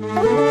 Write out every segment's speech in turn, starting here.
Yeah.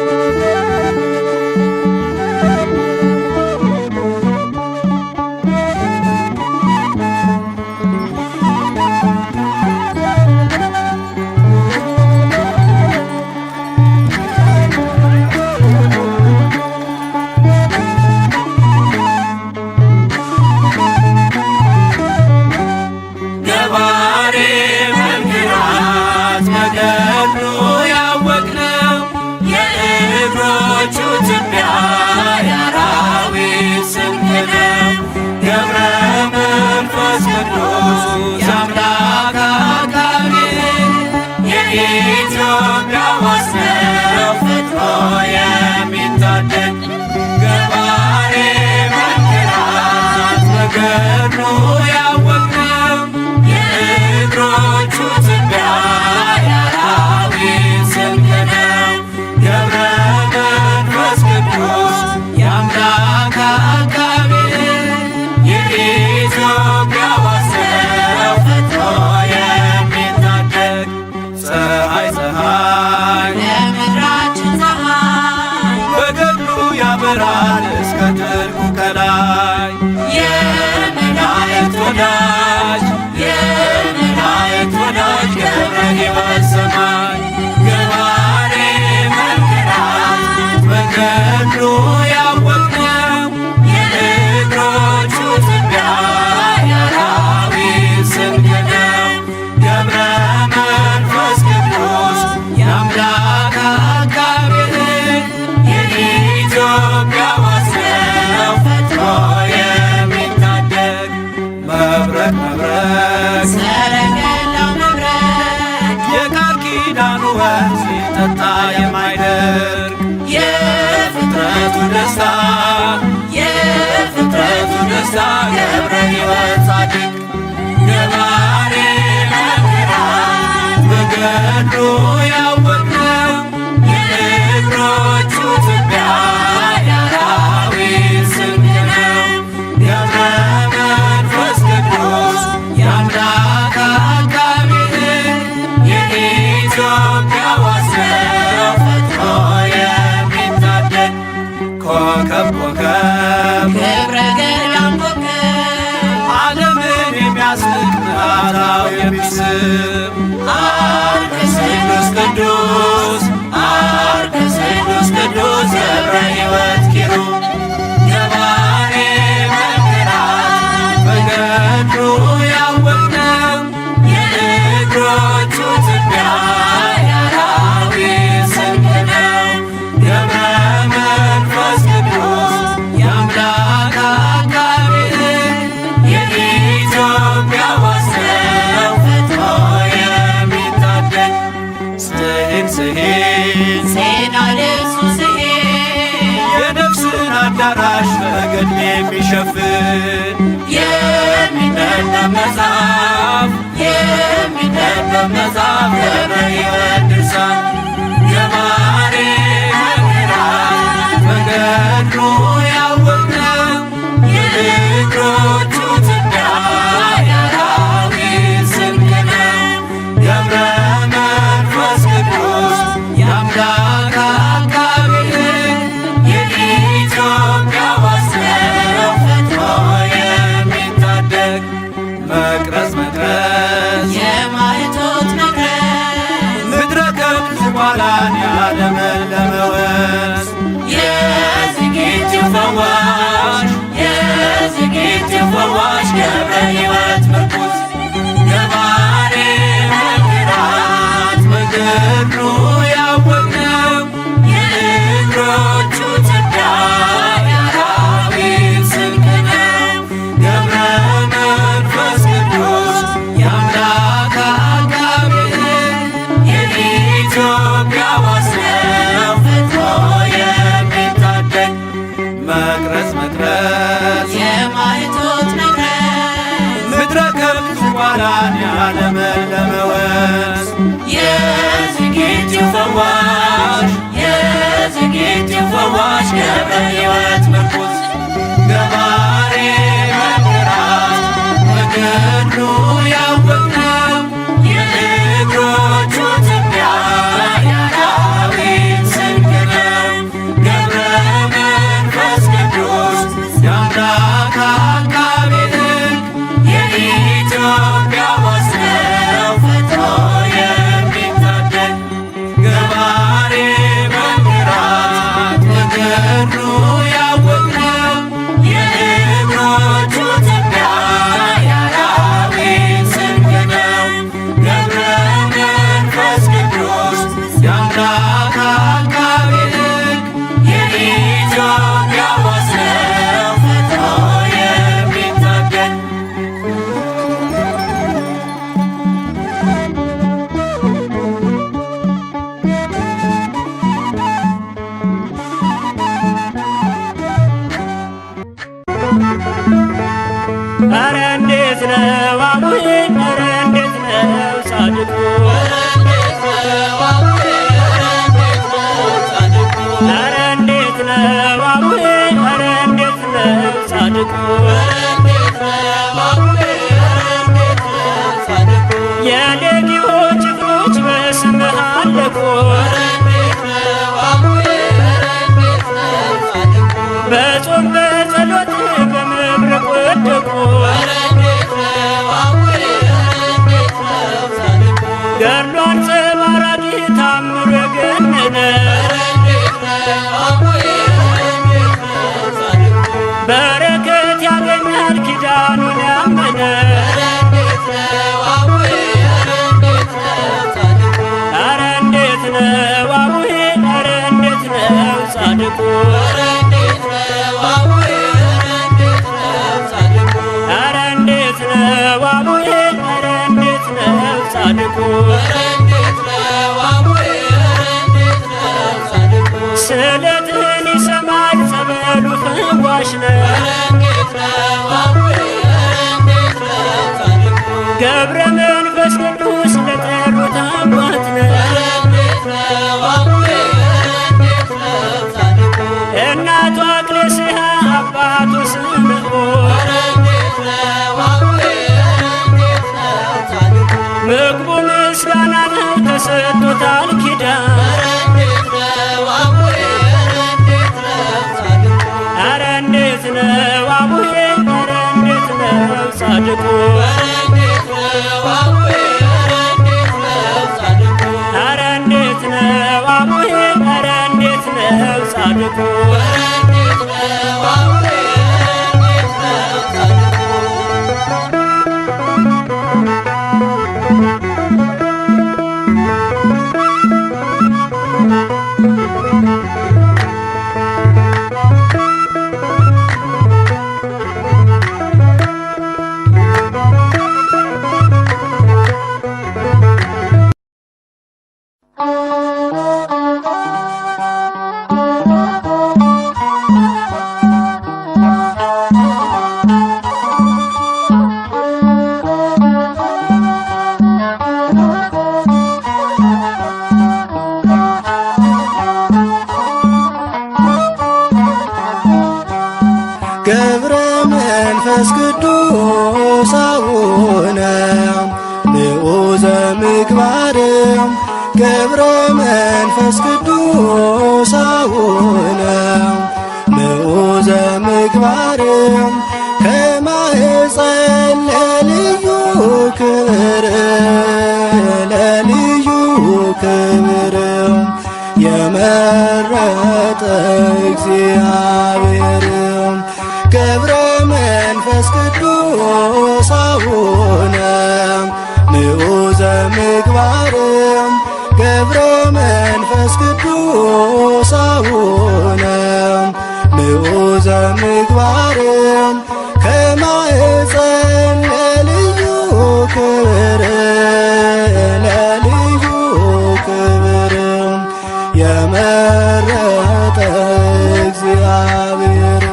ኧረ እንዴት ነው አቡዬ ኧረ እንዴት ነው ጻድቁ ኧረ እንዴት ነው አቡዬ ኧረ እንዴት ነው ጻድቁ የሌጊዮን ጭፍሮች በስምህ አለቁ በጾም በጸሎት በመብረቅ ወደቁ ገድሉ አንጸባራቂ ታምሩ የገነነ በረከት ያገኛል ኪዳኑን ያመነ ኧረ እንዴት ነው አቡዬ ኧረ እንዴት ነው ጻድቁ ኧረ እንዴት ነው አቡዬ ኧረ እንዴት ነው ጻድቁ ስለትህን ይሰማል ጸበሉ ፈዋሽ ነው ገብረ መንፈስ ቅዱስ ለጠሩት አባት ነው እናቱ አክሌስያ አባቱ ስምዖን ምግቡ ምስጋና ነው ተሰጥቶታል ኪዳን ኧረ እንዴት ነው አቡዬ ኧረ እንዴት ነው ጻድቁ ኧረ እንዴት ነው አቡዬ ኧረ እንዴት ነው ጻድቁ ገብረ መንፈስ ቅዱስ አቡነ ንዑዘ ምግባር ገብረ መንፈስ ቅዱስ አቡነ ንዑዘ ምግባር ከማኅፀን ለልዩ ክብር ለልዩ ክብር የመረጠ እግዚአብሔር ገብረ መንፈስ ቅዱስ አቡነ ንዑዘ ምግባር ገብረ መንፈስ ቅዱስ አቡነ ንዑዘ ምግባር ከማኅፀን ለልዩ ክብር ለልዩ ክብር የመረጠ እግዚአብሔር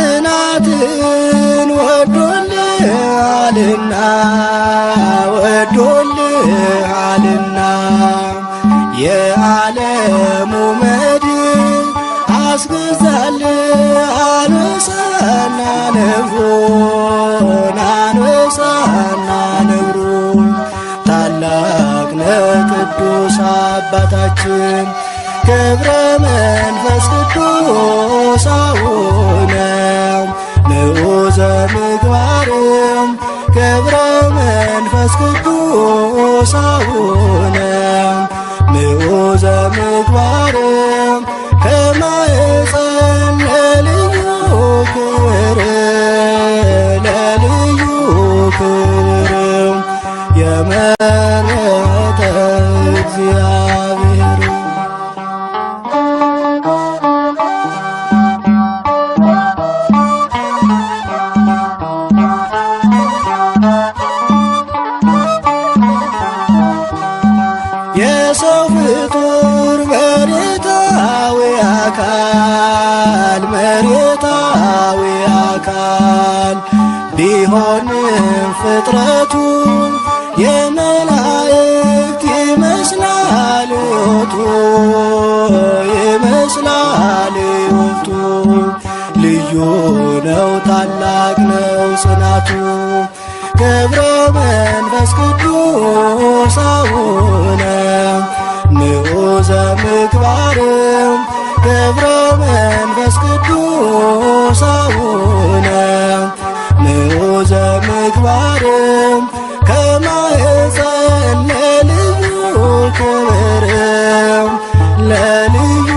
ጽናትን ወዶልሃልና ወዶልሃልና የዓለሙ መድን አስገዛልህ አንበሳና ነብሩን አንበሳና ነብሩን ታላቅ ነህ ቅዱስ አባታችን ገብረ መንፈስ ቅዱስ አቡነ ንዑዘ ምግባር ገብረ መንፈስ ቅዱስ አቡነ ንዑዘ ምግባር ከማኅፀን ፍጥረቱ የመላእክት ይመስላል ሕይወቱ ይመስላል ሕይወቱ ልዩ ነው ታላቅ ነው ጽናቱ ገብረ መንፈስ ቅዱስ አቡነ ምዑዘ ምግባር ገብረ መንፈስ ቅዱስ አቡነ ምዑዘ ምግባር ከማኅፀን ለልዩ ክብር ለልዩ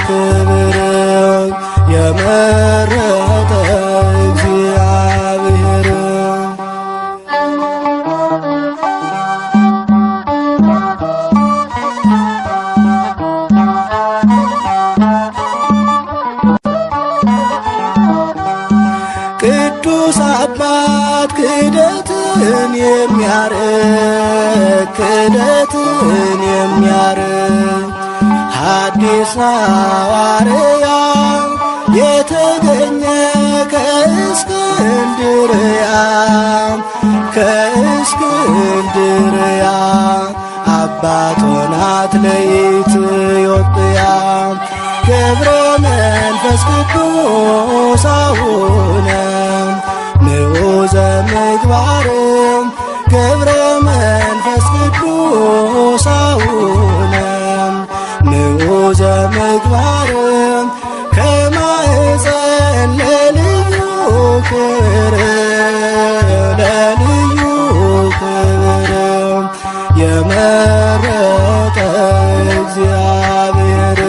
ክብር የመረጠ እግዚአብሔር ቅዱስ አባት ክህደትን የሚያርቅ ክህደትን የሚያርቅ ሐዲስ ሐዋርያ የተገኘ ከእስክንድርያ ከእስክንድርያ አባት ሆናት ለኢትዮጵያ ገብረ መንፈስ ቅዱስ አቡነ ምዑዘ ምግባር ገብረ መንፈስ ቅዱስ አቡነ ምዑዘ ምግባር ከማኅፀን ለልዩ ክብር ለልዩ ክብር የመረጠ እግዚአብሔር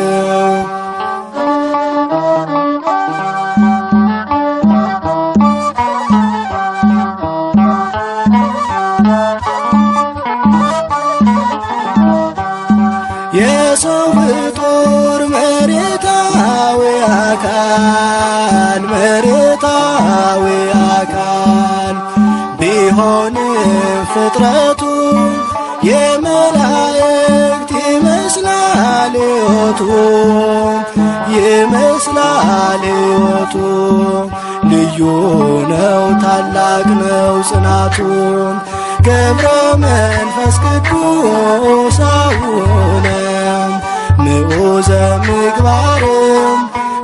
የሰው ፍጡር መሬታዊ አካል መሬታዊ አካል ቢሆንም ፍጥረቱ የመላእክት ይመስላል ሕይወቱ ይመስላል ሕይወቱ ልዩ ነው ታላቅ ነው ጽናቱ ገብረ መንፈስ ቅዱስ አቡነ ምዑዘ ምግባር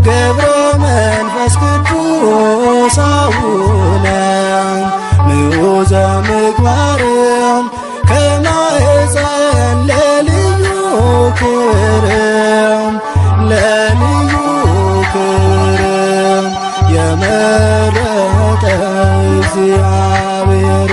ገብረ መንፈስ ቅዱስ አቡነ ምዑዘ ምግባር ከማኅፀን ለልዩ ክብር ለልዩ ክብር የመረጠ እግዚአብሔር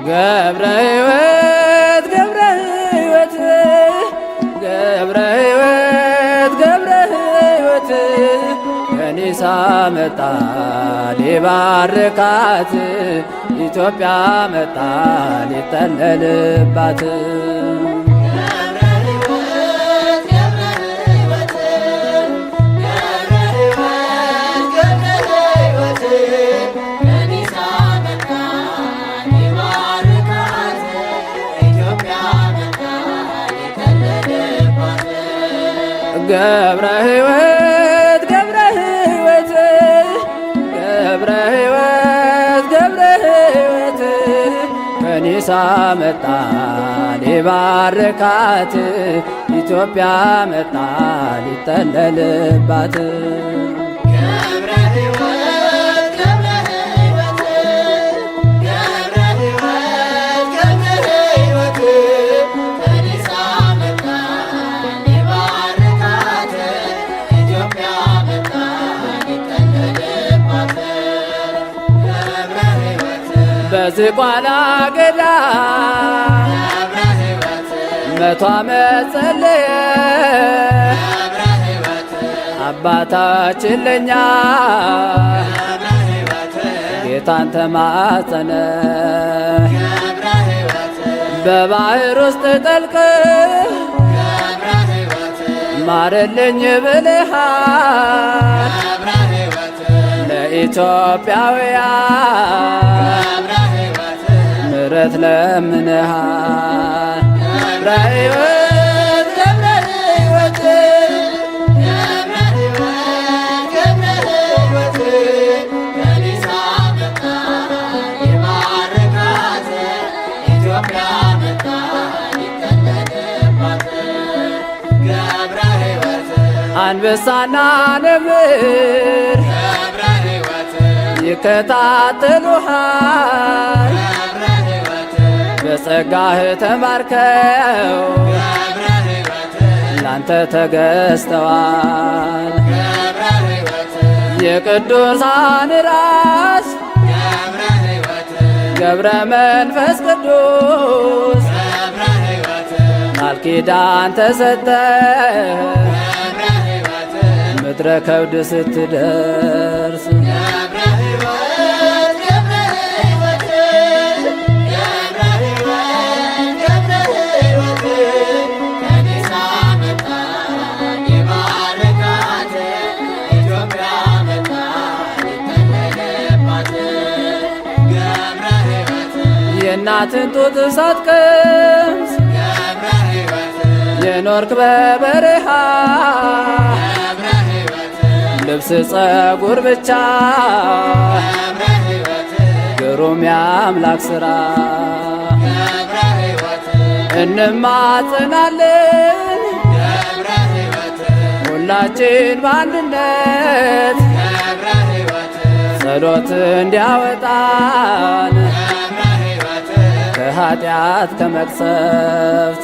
ገብረ ሕይወት ገብረ ሕይወት ገብረ ሕይወት ገብረ ሕይወት ከኒሳ መጣ ሊባርካት ኢትዮጵያ መጣ ሊጠለልባት ገብረ ሕይወት ገብረ ሕይወት ገብረ ሕይወት ገብረ ሕይወት ከኒሳ መጣ ሊባርካት ኢትዮጵያ መጣ ሊጠለልባት ገብረ ሕይወት በዝቋላ ገዳም 100 ዓመት ጸለየ አባታችን ለኛ ጌታን ተማጸነ። በባህር ውስጥ ጠልቅ ማረልኝ ብለሃል ለኢትዮጵያውያን ምሕረት ለምንሃል አንበሳና ነብር ይከታተሉሃል በጸጋህ ተማርከው ላንተ ተገዝተዋል። የቅዱሳን ራስ ገብረ መንፈስ ቅዱስ ቃል ኪዳን ተሰጠ ምድረ ከብድ ስትደርስ የእናትን ጡት ሳትቀምስ የኖርክ በበረሃ ልብስ ጸጉር ብቻ ግሩም የአምላክ ሥራ እንማጽናለን ሁላችን በአንድነት ጸሎት እንዲያወጣን ከኃጢአት ከመቅሰፍት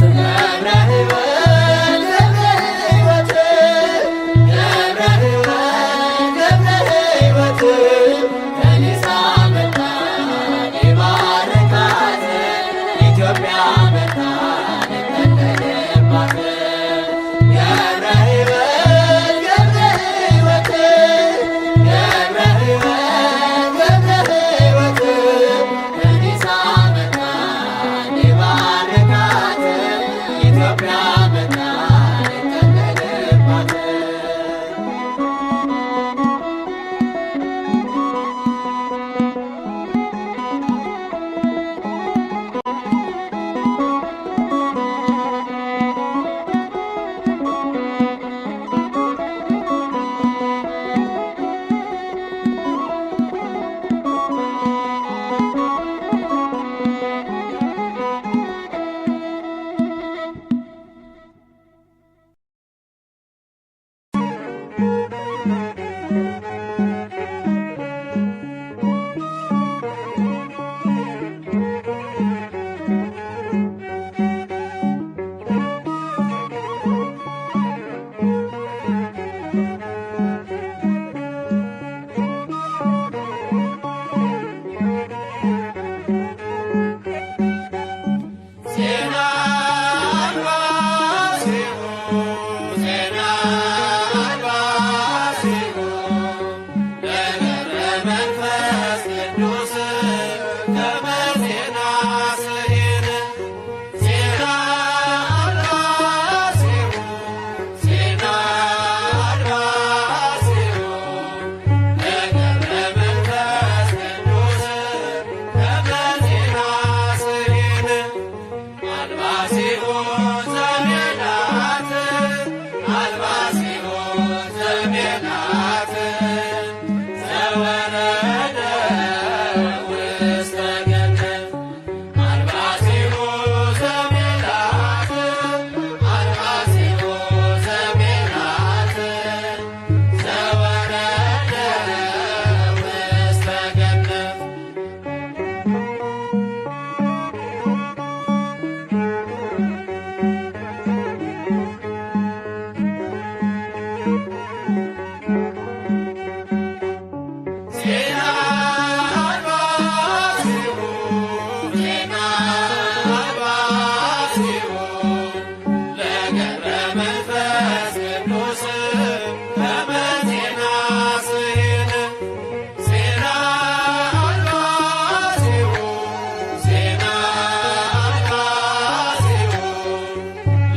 Yeah. መንፈስ ቅዱስ ከመ ዜና ስሂን ዜና አልባሲሁ ዜና አልባሲሁ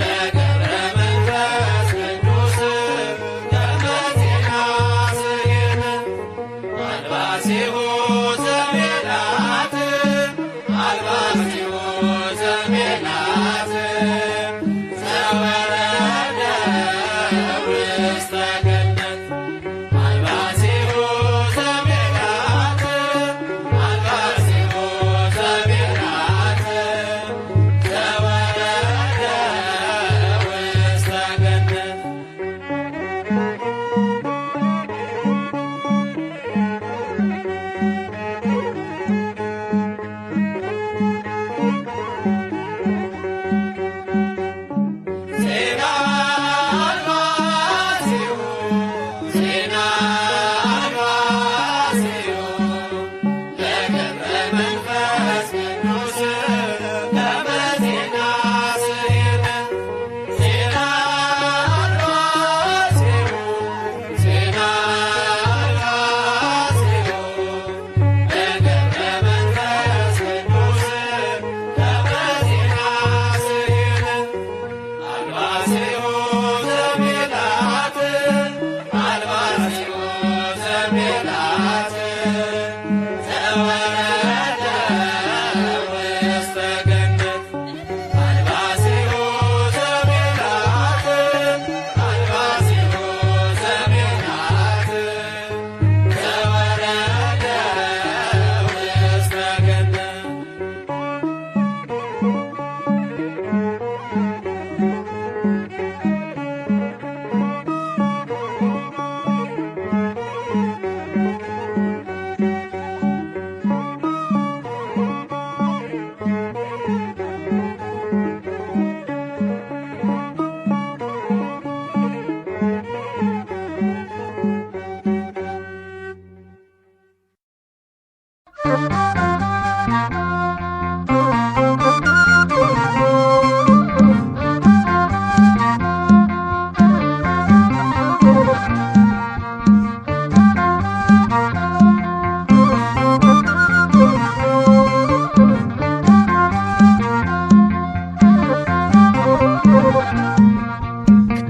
ለገብረ መንፈስ ቅዱስ ከመ ዜና ስሂን አልባሲሁ ዘሜላት አልባሲሁ ዘሜላት ዘወረደ ውስተ ገነት አልባሲሁ ዘሜላት አልባሲሁ ዘሜላት ዘወረደ ውስተ ገነት ዜና አልባሲሁ ዜና አልባሲሁ ለገብረ መንፈስ ቅዱስ ከመ ዜና ስሂን ዜና አልባሲሁ ዜና አልባሲሁ ለገብረ መንፈስ ቅዱስ ከመ ዜና ስሂን አልባሲሁ ዘሜላት አልባሲሁ ዘሜላት ዘወረደ ውስተ ገነት አልባሲሁ ዘሜላት አልባሲሁ ዘሜላት ዘወረደ ውስተ ገነት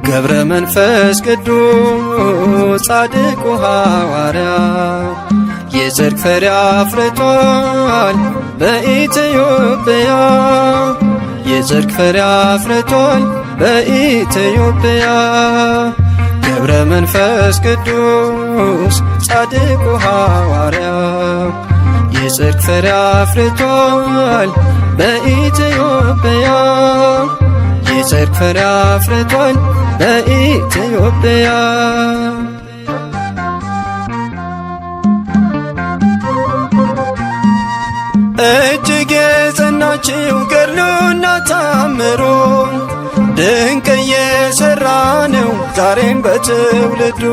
ገብረ መንፈስ ቅዱስ ጻድቁ ሐዋርያ የጽድቅ ፍሬ አፍርቷል በኢትዮጵያ የጽድቅ ፍሬ አፍርቷል በኢትዮጵያ ገብረ መንፈስ ቅዱስ ጻድቁ ሐዋርያ የጽድቅ ፍሬ አፍርቷል በኢትዮጵያ የጽድቅ ፍሬ አፍርቷል በኢትዮጵያ እጅግ የጸናችው ገድሉና ታምሮ ድንቅ እየሠራ ነው ዛሬም በትውልዱ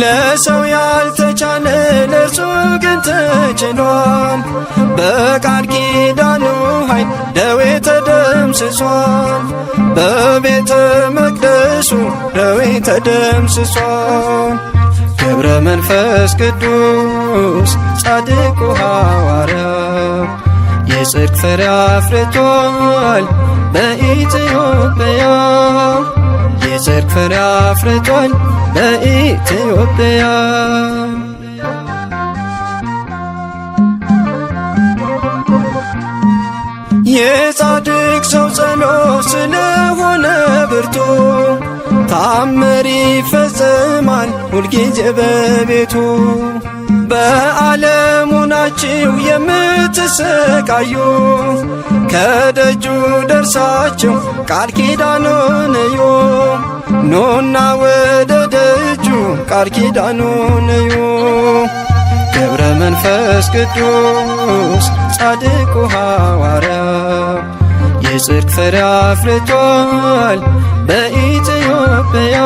ለሰው ያልተቻለ ለእርሱ ግን ተችሏል በቃል ኪዳኑ ኃይል ደዌ ተደምስሷል በቤተ መቅደሱ ደዌ ተደምስሷል ገብረ መንፈስ ቅዱስ ጻድቁ ሐዋርያ የጽድቅ ፍሬ አፍርቷል በኢትዮጵያ የጽድቅ ፍሬ አፍርቷል በኢትዮጵያ የጻድቅ ሰው ጸሎት ስለሆነ ብርቱ ታምር ይፈጸማል ሁልጊዜ በቤቱ በዓለሙ ናችሁ የምትሰቃዩ ከደጁ ደርሳችሁ ቃል ኪዳኑን እዩ ኑና ወደ ደጁ ቃል ኪዳኑን እዩ ገብረ መንፈስ ቅዱስ ጻድቁ ሐዋርያ የጽድቅ ፍሬ አፍርቷል በኢትዮጵያ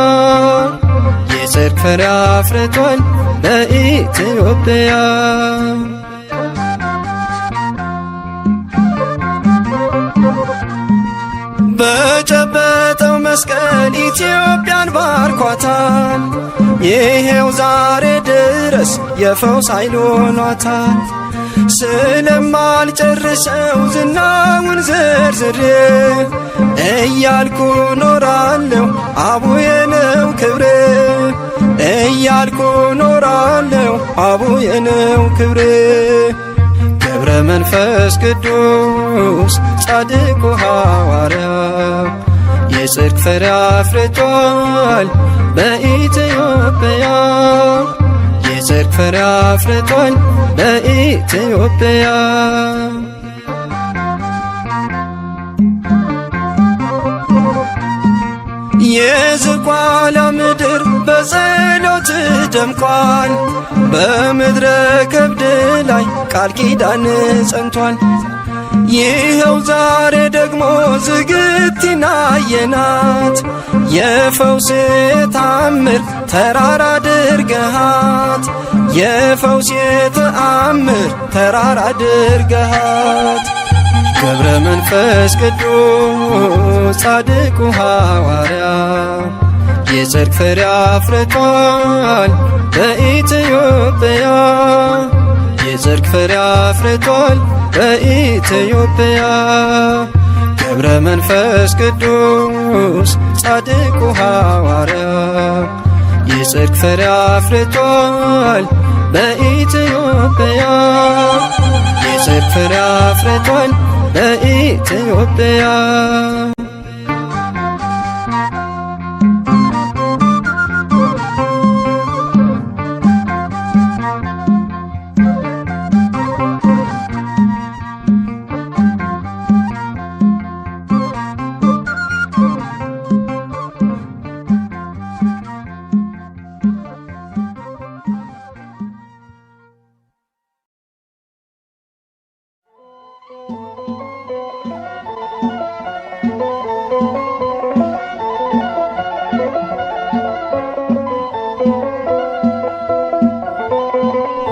የጽድቅ ፍሬ አፍርቷል በኢትዮጵያ በጨበጠው መስቀል ኢትዮጵያን ባርኳታል። ይሄው ዛሬ ድረስ የፈውስ ኃይል ሆኗታል። ስለማልጨርሰው ዝናውን ዝርዝሬ እያልኩ ኖራለሁ አቡዬ ነው ክብሬ እያልኩ ኖራለሁ አቡዬ ነው ክብሬ። ገብረ መንፈስ ቅዱስ ጻድቁ ሐዋርያ የጽድቅ ፍሬ አፍርቷል በኢትዮጵያ የጽድቅ ፍሬ አፍርቷል በኢትዮጵያ። የዝቋላ ምድር በጸሎት ደምቋል። በምድረ ከብድ ላይ ቃል ኪዳን ጸንቷል። ይኸው ዛሬ ደግሞ ዝግቲና የናት የፈውስ ተአምር ተራራ አድርገሃት የፈውስ ተአምር ተራራ አድርገሃት። ገብረ መንፈስ ቅዱስ ጻድቁ ሐዋርያ የጽድቅ ፍሬ አፍርቷል በኢትዮጵያ የጽድቅ ፍሬ አፍርቷል በኢትዮጵያ። ገብረ መንፈስ ቅዱስ ጻድቁ ሐዋርያ የጽድቅ ፍሬ አፍርቷል በኢትዮጵያ የጽድቅ ፍሬ አፍርቷል በኢትዮጵያ።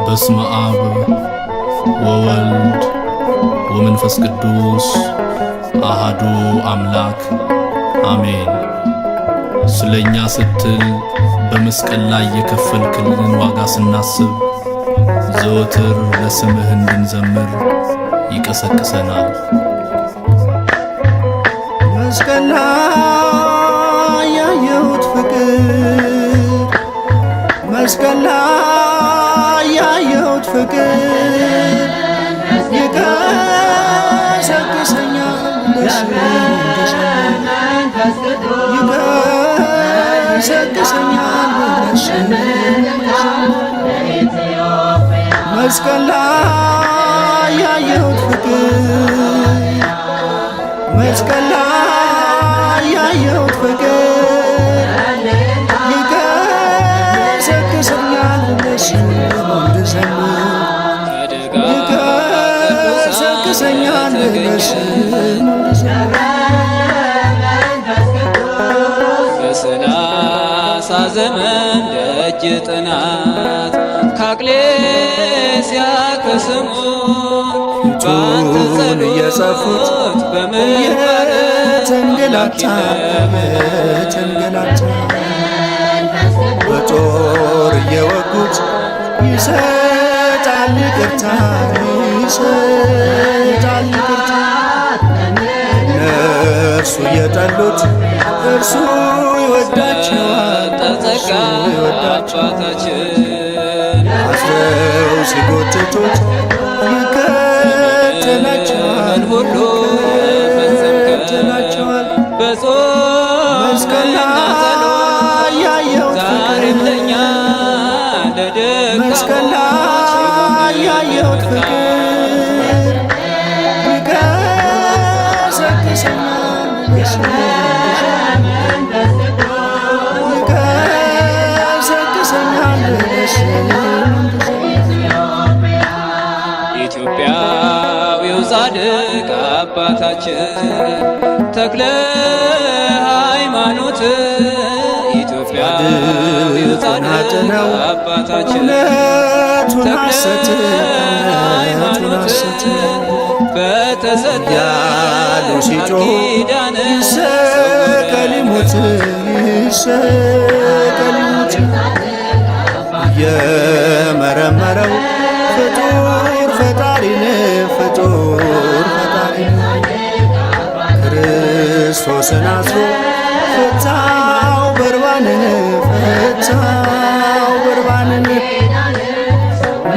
በስመ አብ ወወልድ ወመንፈስ ቅዱስ አሃዱ አምላክ አሜን። ስለኛ ስትል በመስቀል ላይ የከፈልክልን ዋጋ ስናስብ ዘወትር ለስምህ እንድንዘምር ይቀሰቅሰናል። መስቀል ላይ ያየሁት ፍቅር መስቀል ላይ ያየሁት ፍቅር ይቀሰቅሰኛል መስቀል ላይ ያየሁት ፍቅር መስቀል ላይ ያየሁት ፍቅር ይቀሰቅሰኛል ይቀሰቅሰኛል በሰላሳ ዘመን ደጅ ጥናት ከአቅሌስያ ከስሙ ፊቱን እየጸፉት በምግባር ተንገላታ በጦር እየወጉት ይሰጣል ይቅርታ እነርሱ እየጠሉት እርሱ ይወዳቸዋል አባታችን አስረው ሲጎትቱት ይከተላቸዋል ሁሉ ይከተላቸዋል በጾም መስቀል ላይ ያየሁት ዛሬም ለኛ መስቀል ላይ ያየሁት ፍቅር ይቀሰቅሰኛል ይቀሰቅሰኛል ኢትዮጵያዊው ጻድቅ አባታችን ተክለ ሃይማኖት ኢትዮጵያዊው ጻድቅ አባታችን እውነቱን ሐሰት ሃይማኖት በተሰጠ ያሉ ሲጮሁ ኪዳን ይሰቀል ይሙት ይሰቀል ይሙት የመረመረው ፍጡር ፈጣሪን ክርስቶስን አስሮ ፈታው በርባንን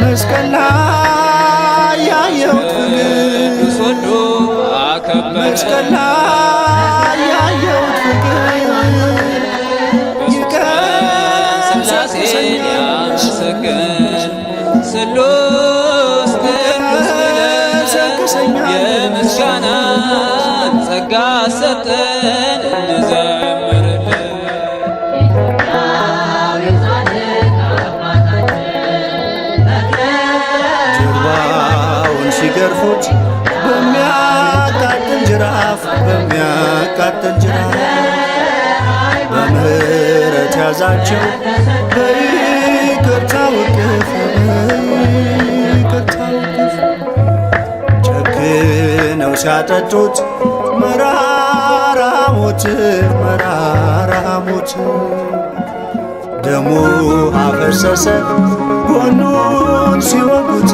መስቀል ላይ ያየሁት ፍቅር መስቀል ላይ ያየሁት ፍቅር ሥላሴን ያመሰግን ስሉስ ቅዱስ ብለን የምስጋናን ጸጋ ሰጠን እንዘምርልን። ጀርባውን ሲገርፉት በሚያቃጥል ጅራፍ በምህረት ያዛቸው በይቅርታው እቅፍ ጨክነው ሲያጠጡት መራራ ሞት ደሙ አፈሰሰ ጎኑን ሲወጉት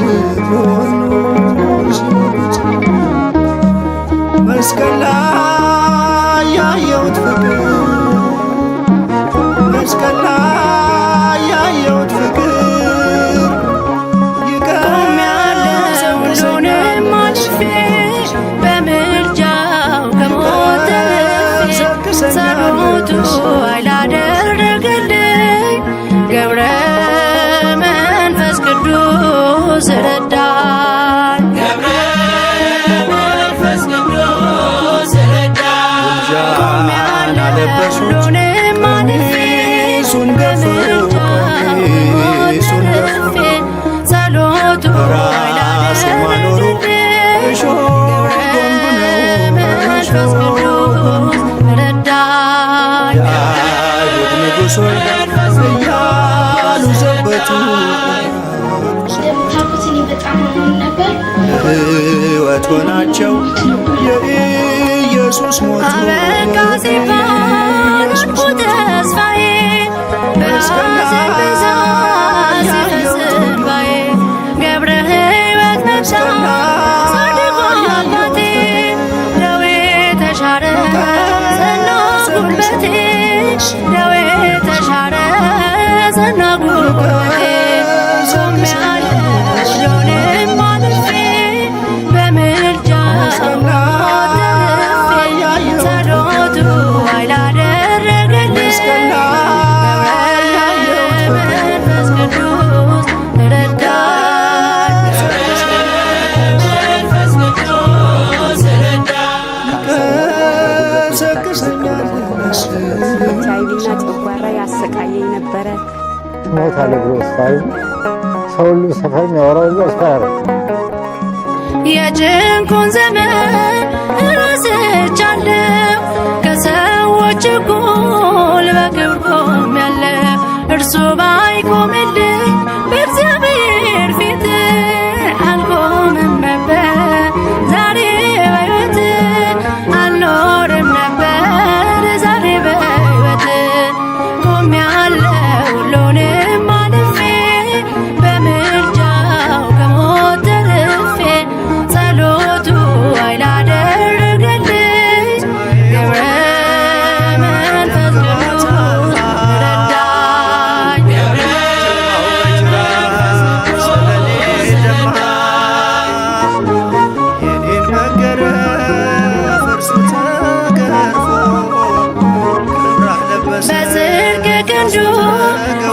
መስቀል ላይ ያየሁት ፍቅር መስቀል ላይ ያየሁት ፍቅር ቆሜያለሁ ሁሉንም አልፌ በምልጃው ከሞት ተርፌ ጸሎቱ ኃይል አደረገልኝ ገብረ መንፈስ ቅዱስ ረዳኝ ሁሉንም አልፌ በምልጃው ተርፌ ጸሎቱ ኃይል አደረገልኝ መንፈስ ቅዱስ ረዳኝ የአይሁድ ንጉሥ ሆይ እያሉ ዘበቱ ሕይወት ሆናቸው የኢየሱስ ሞቱ አበቃ ሲባል አልኩ ተስፋዬ በሐዘን ብዛት ሲፈስ እንባዬ ገብረ ሕይወት መጣ ጻድቁ አባቴ ደዌ ተሻረ ጸና ጉልበቴ ደዌ ተሻረ ጸና ጉልበቴ ቆሜያለሁ ሁሉንም አልፌ በምልጃው ተርፌ ጸሎቱ ኃይል አደረገልኝ መንፈስ ቅዱስ ኤችአይቪና ጨጓራ ያሰቃየኝ ነበረ። ትሞታለህ ብሎ እስካሁን ሰው ሁሉ ሰፈር የሚያወራው ሁሉ እስካሁን የጭንቁን ዘመን ረስቻለሁ ከሰዎች እኩል በክብር ቆሜያለሁ እርሱ ባይቆምልኝ በእግዚአብሔር ፊት አልቆምም ነበር ዛሬ በሕይወት አልኖርም ነበር ዛሬ በሕይወት ቆሜያለሁ ሁሉንም አልፌ በምልጃው ከሞት ተርፌ ጸሎቱ ኃይል አደረገልኝ ገብረ መንፈስ ቅዱስ ረዳኝ የኔን መገረፍ እርሱ ተገርፎ ክብር አለበሰ በጽድቅ ክንዱ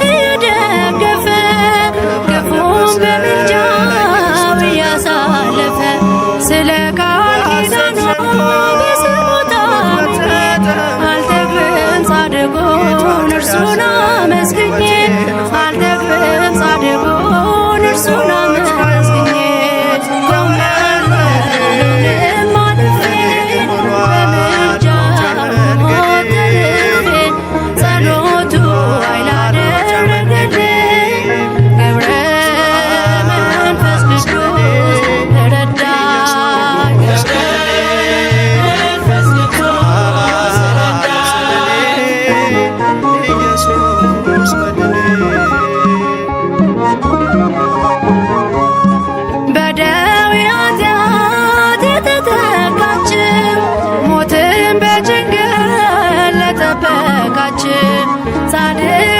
እየደገፈ ክፉን በምልጃው እያሳለፈ ስለ ቃል ኪዳኑ ቢስሙት አሜን አልጠግብም ጻድቁን እርሱን አመስግኜ አልጠግብም ጻድቁን እርሱን አመስግኜ ቆሜያለሁ ሁሉንም አልፌ በምልጃው ተርፌ ጸሎቱ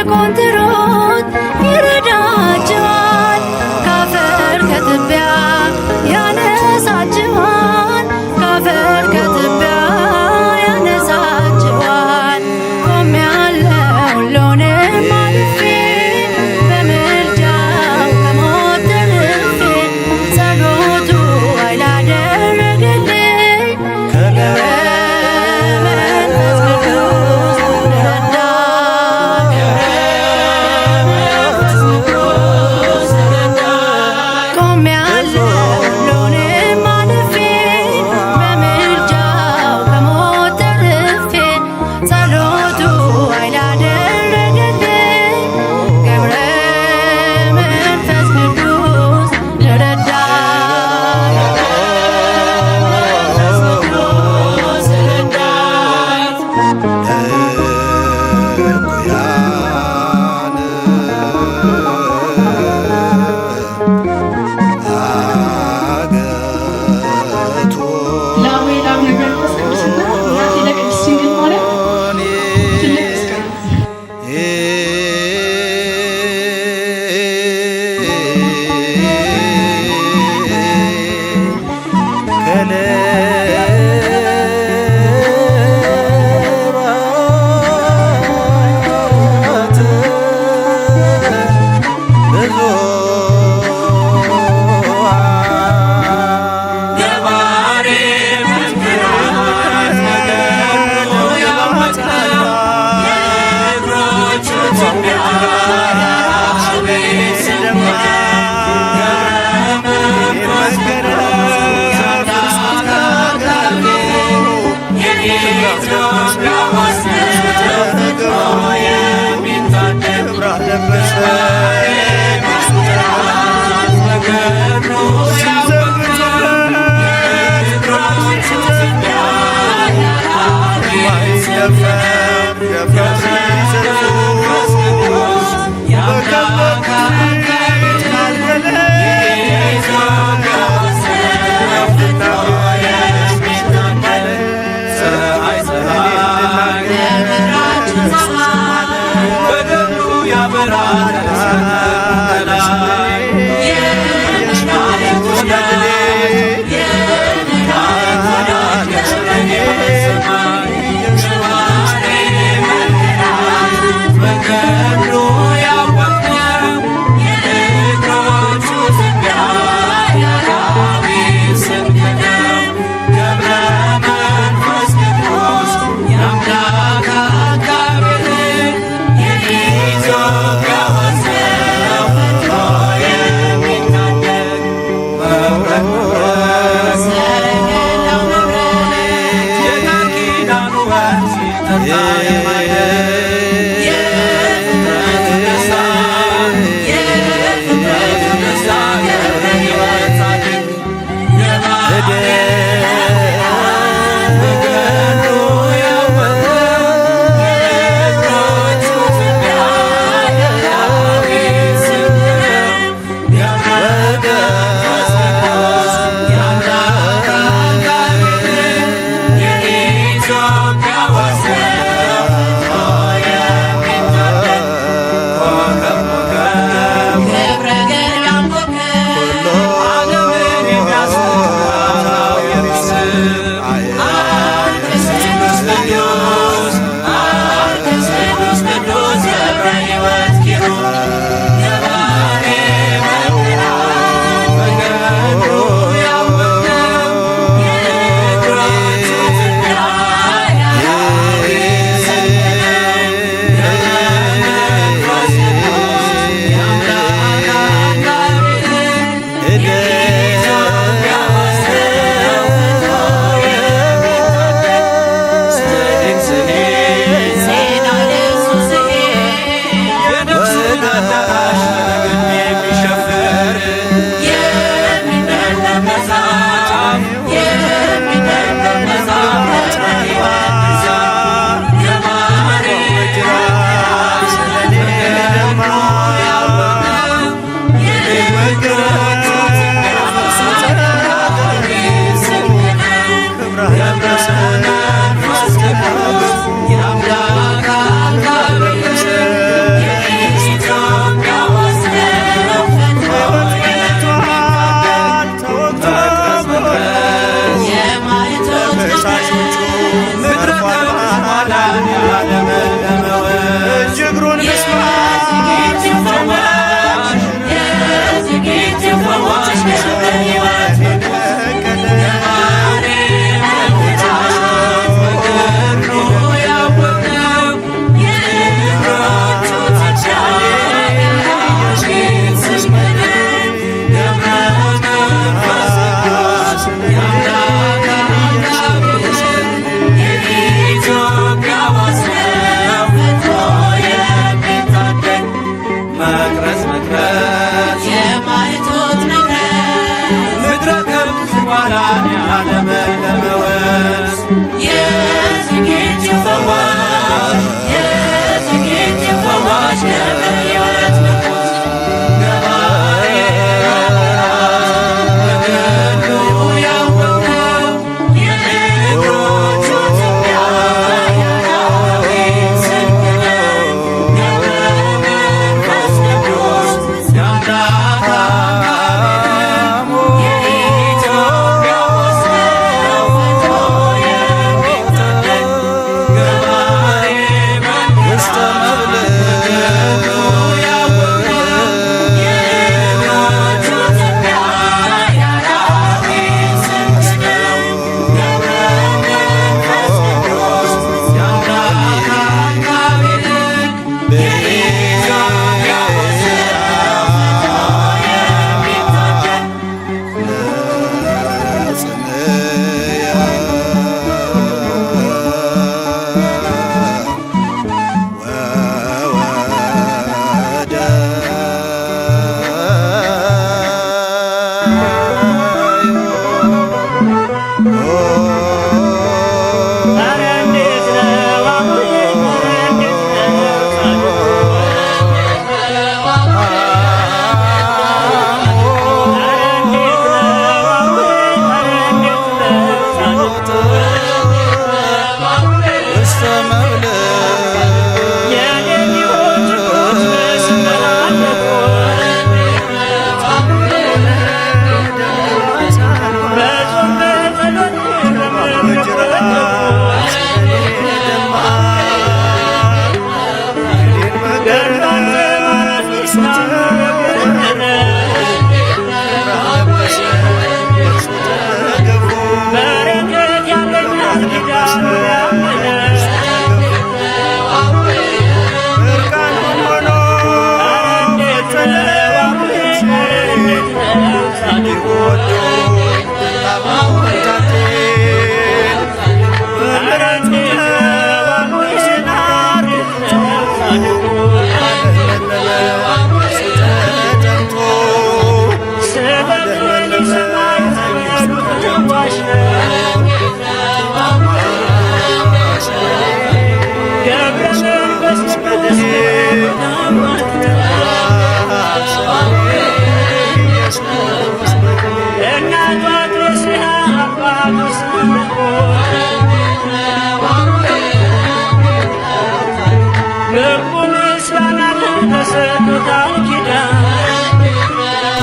በኮንትሮት ይረዳችኋል። ካፈር ከትቢያ ያነሳችኋል። ካፈር ከትቢያ ያነሳችኋል። ቆሜያለሁ ሁሉንም አልፌ በምልጃው ከሞት ተርፌ ጸሎቱ ኃይል አደረገልኝ መንፈስ ቅዱስ ረዳኝ ቆሜያለሁ ሁሉንም አልፌ በምልጃው ከሞት ተርፌ ጸሎቱ ኃይል አደረገልኝ ገብረ መንፈስ ቅዱስ ረዳኝ ለአቡነ ገብረ መንፈስ ቅዱስና እናቴ ለቅድስት ድንግል ማርያም ትልቅ ምስጋና የእግሩን ምስማር ሲፈዋሽ የዝጌት ፈዋሽ ሕይወት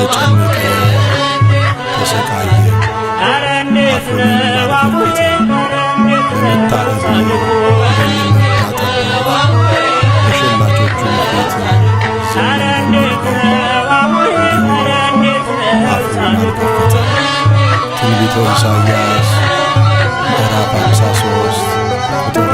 ተጨነቀ፣ ተሰቃየ፣ አፉን ለመታረድ እንደሚመታ ጠቦት በሸላቾቹም ፊት ዝም እንዲሁ አፉን አልከፈተ። ትንቢተ ኢሳይያስ ምዕራፍ 53 ቁጥር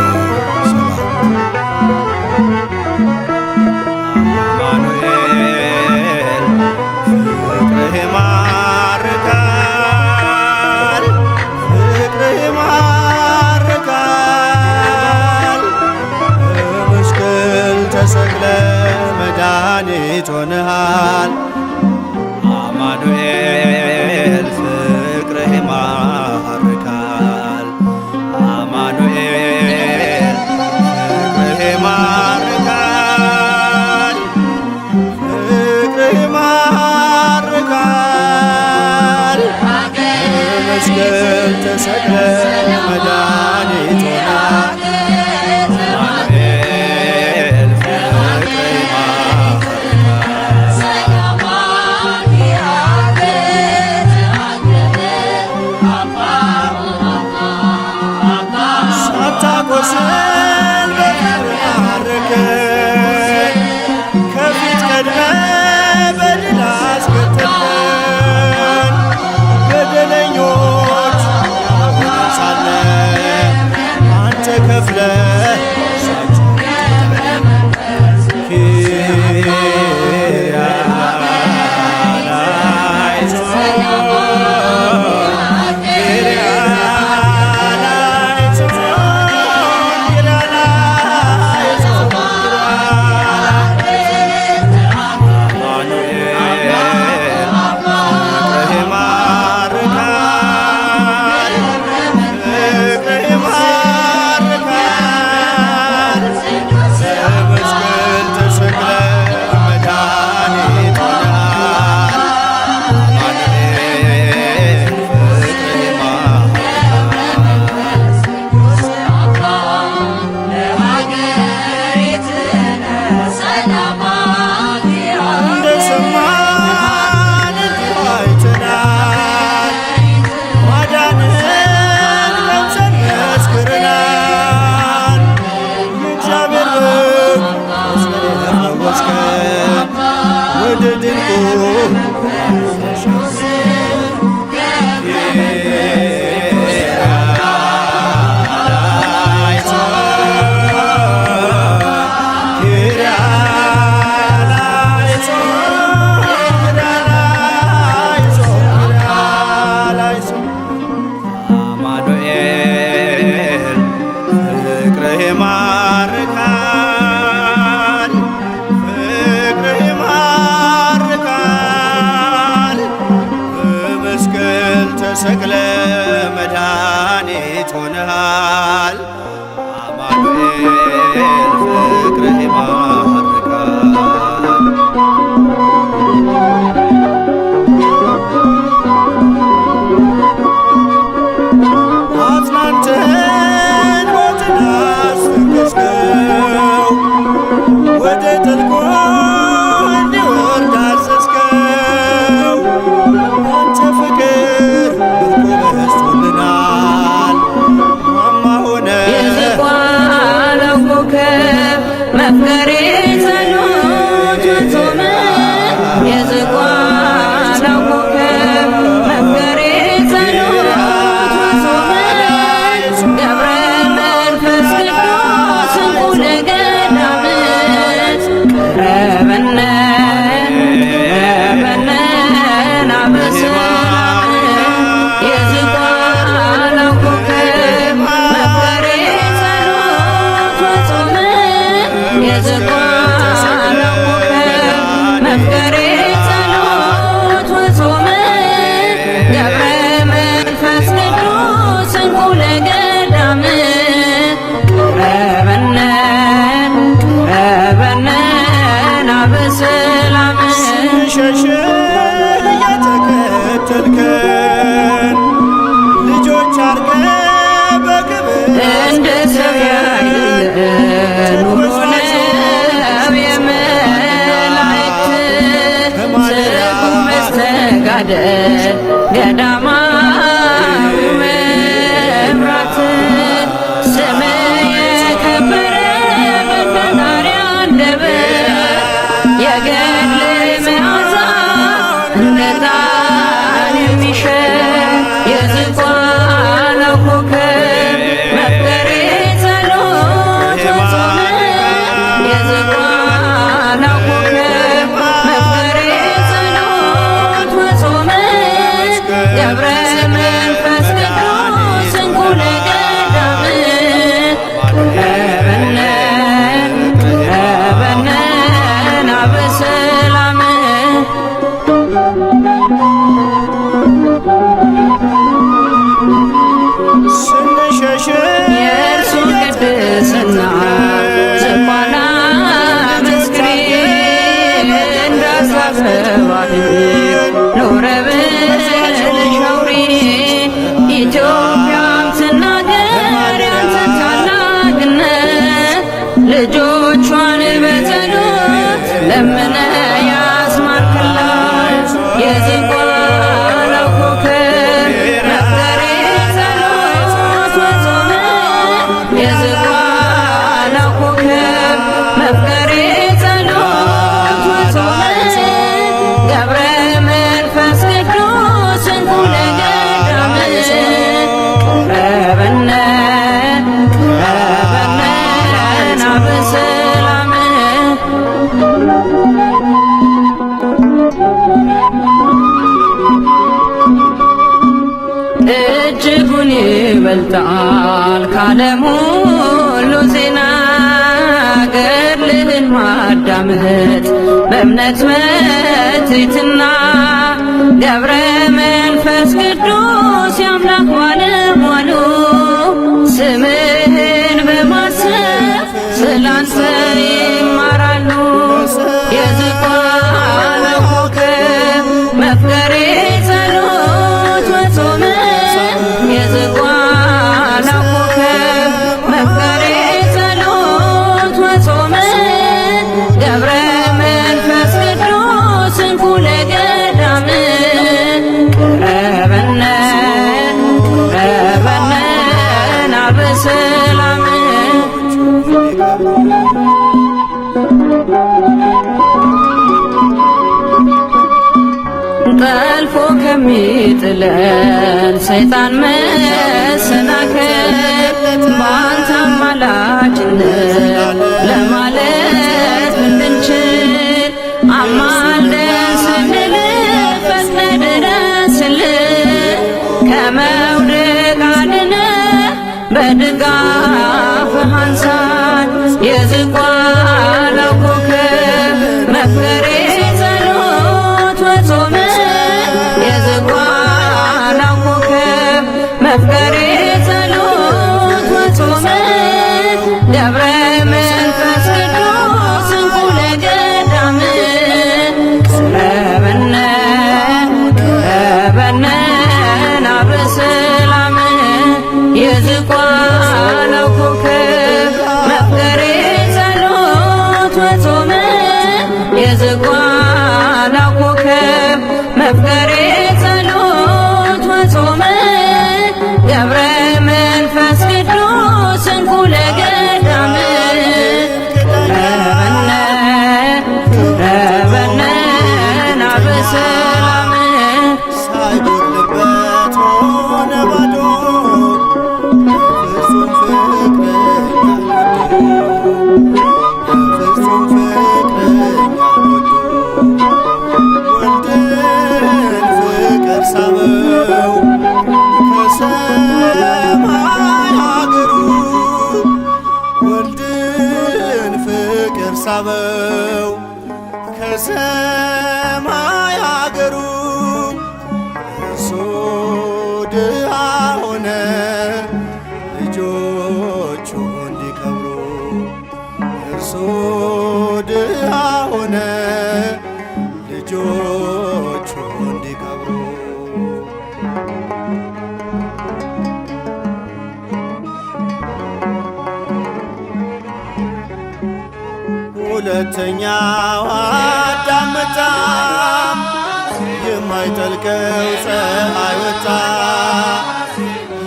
7። መድኃኒት ሆነሃል አማኑኤል ፍቅርህ ይማርካል አማኑኤል ፍቅርህ ይማርካል ፍቅርህ ይማርካል በመስቀል ተሰቅለ መድኃኒት ሆነሃል ወደ ድንቁ ተሰቅለ መድኃኒት ሆነሃል አማኑኤል ፍቅርህ ይማርካል። አጽናንተን ሞትን አስፈገስከው ወደ ጥልቁ እንዲወርድ አዘዝከው አንተ ፍቅር በዝቶልናል ማማ ሆነ የዝቋላው ኮከብ መፍቀሬ ጸሎት ጾመ የዝቋላው ኮከብ መፍቀሬ ጸሎት ጾመ ገብረ መንፈስ ቅዱስ እንቁ ለገዳምት ቀረበነ ስንሸሽ እየተከተልከን ልጆች አርገ በክብር እንደ ሰው ያይደለ ኑሮ ነው የመላእክት ስርጉ መስተጋደል ገዳማዊ መብራት ስም የከበረ በፈጣሪ አንደበት የገድል መዓዛ እንደ ዕጣን የሚሸት የዝቋላው ኮከብ መፍቀሬ ጸሎት ጾመ የዝቋላው ኮከብ መፍቀሬ ጸሎት ጾመ ገብረ መንፈስ ቅዱስ እንቁ ለገዳምት ቀረበነ በሰላም ስንሸሽ የእርሱ ቅድስና ዝቋላ መስክሬ እንዳሳሰባት ኖረ ብለሽ አውሪ ኢትዮጵያም ትናገር ያንተን ታላቅነት ልጆቿን በጸሎት ለምነ ያስማርክላት የዝቋላው ኮከብ መፍቀሬ ጸሎት ጾመ የዝቋላው ኮከብ መፍቀሬ ጸሎት ጾመ ገብረ መንፈስ ቅዱስ እንቁ ለገዳምት ቀረበነ በሰላም እጅጉን ይበልጣል ካለም ሁሉ ዜና ገድልህን ማዳመጥ በእምነት በትሕትና ገብረ መንፈስ ቅዱስ የአምላክ ባለሟሉ ስምህን በማሰብ ስላንተ ይማራሉ የዝቋላው ኮከብ መፍቀሬ ጸሎት ጾመ የዝቋላው ኮከብ መፍቀሬ ጸሎት ጾመ ገብረ መንፈስ ቅዱስ እንቁ ለገዳምት ቀረበነ ጠልፎ ከሚጥለን ሰይጣን መሰናክል በአንተ አማላጅነት ለማለፍ እንድንችል አማልደን ስንል ፈጥነህ ድረስልን። ከመውደቅ አድነህ በድጋፍህ አንሳን። የዝቋላው ኮከብ መፍቀሬ ጸሎት ወጾም የዝቋላው ኮከብ መፍቀሬ ጸሎት ወጾም ደብረ መንፈስ ቅዱስ እንኩለ ገዳም ቅረበነ ቅረበነ ናበሰላም የዝቋላው ኮከብ መፍቀሬ ጸሎት ወጾም የዝቋላው ኮከብ መፍቀሬ ጸሎት ወጾም ገብረ መንፈስ ቅዱስ እንኩለ ገዳም ረበነ ረበነ ናበሰላም ሳይጎልበት ሆነ ባዶ ፍጹም ፍቅረኛ ወዶ ወልድን ፍቅር ሳበው ከሰማይ አገሩ ወልድን ፍቅር ሳበው ከሰማይ አገሩ እርሱ ድሃ ሆነ ልጆቹ እንዲከብሩ እርሱ ድሃ ሆነ ልጆቹ እንዲከብሩ ሁለተኛው አዳም መጣ የማይጠልቀው ፀሐይ ወጣ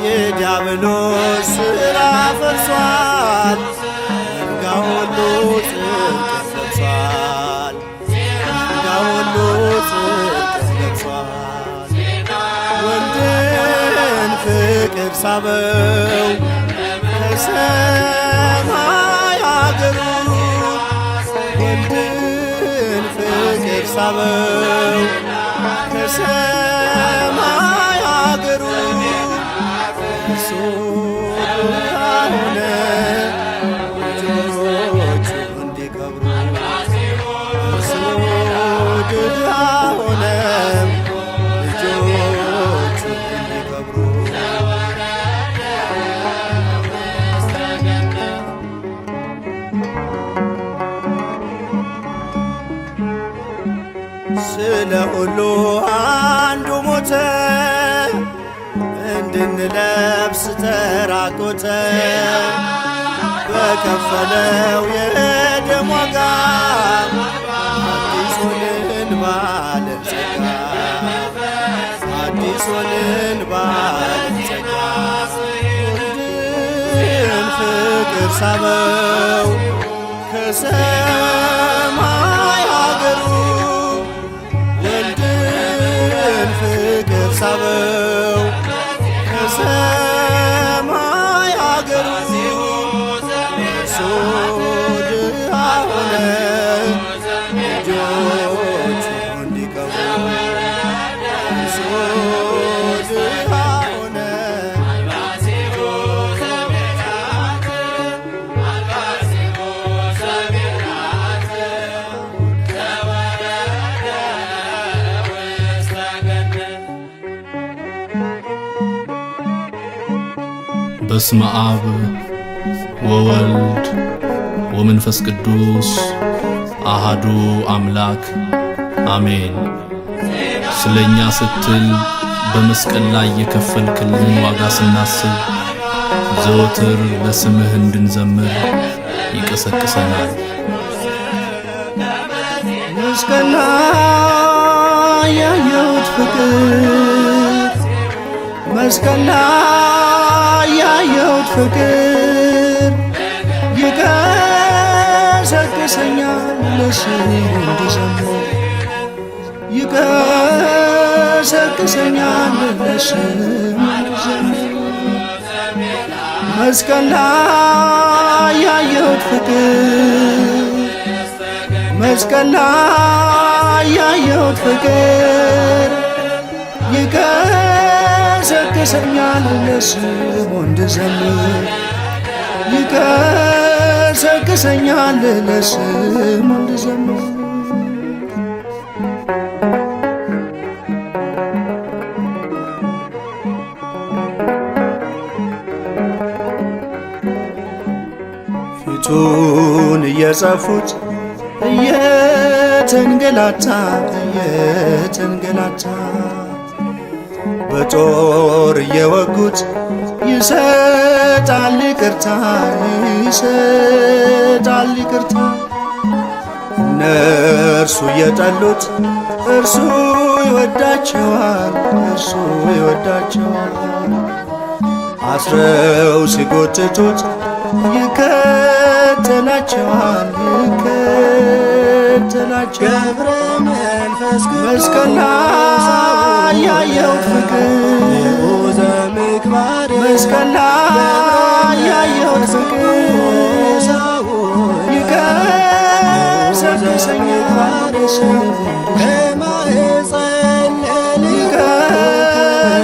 የዲያብሎስ ሥራ ፈርሷል መንጋ ሁሉ ጽድቅ ለብሷል መንጋ ሁሉ ጽድቅ ለብሷል ወልድን ፍቅር ሳበው ከሰማይ አገሩ ወልድን ፍቅር ሳበው ከሰማይ አገሩ እርሱ ድሃ ሆነ ልጆቹ እንዲከብሩ እርሱ ድሃ ሆነ ልጆቹ እንዲከብሩ ስለ ሁሉ አንዱ ሞተ እንድንለብስ ተራቆተ በከፈለው የደም ዋጋ አዲስ ሆንን ባለጸጋ አዲስ ሆንን ባለጸጋ ወልድን ፍቅር ሳበው ከሰማይ አገሩ ወልድን ፍቅር ሳበው ከሰማይ አገሩ እርሱ ድሃ ሆነ ልጆቹ እንዲከብሩ እርሱ ድሃ ሆነ በስመ አብ ወወልድ ወመንፈስ ቅዱስ አሃዱ አምላክ አሜን። ስለኛ ስትል በመስቀል ላይ የከፈልክልን ዋጋ ስናስብ ዘወትር ለስምህ እንድንዘምር ይቀሰቅሰናል። መስቀል ላይ ያየሁት ፍቅር መስቀል ላይ ያየሁት ፍቅር ይቀሰቅሰኛል ለስምህ እንድዘምር ይቀሰቅሰኛል ለስሙ መስቀል ላይ ያየሁት ፍቅር መስቀል ላይ ያየሁት ፍቅር ይቀሰቅሰኛል ለስሙ እንድዘምር ይቀሰቅሰኛል ለስሙ እንድዘምር ፊቱን እየጸፉት እየተንገላታ በጦር እየወጉት ይሰጣል ይቅርታ እነርሱ እየጠሉት እርሱ ይወዳቸዋል አስረው ሲጎትቱት ይከተላቸዋል ገብረ መንፈስ መስቀል ላይ ያየሁት ፍቅር መስቀል ላይ ያየሁት ፍቅር ይቀሰቅሰኛል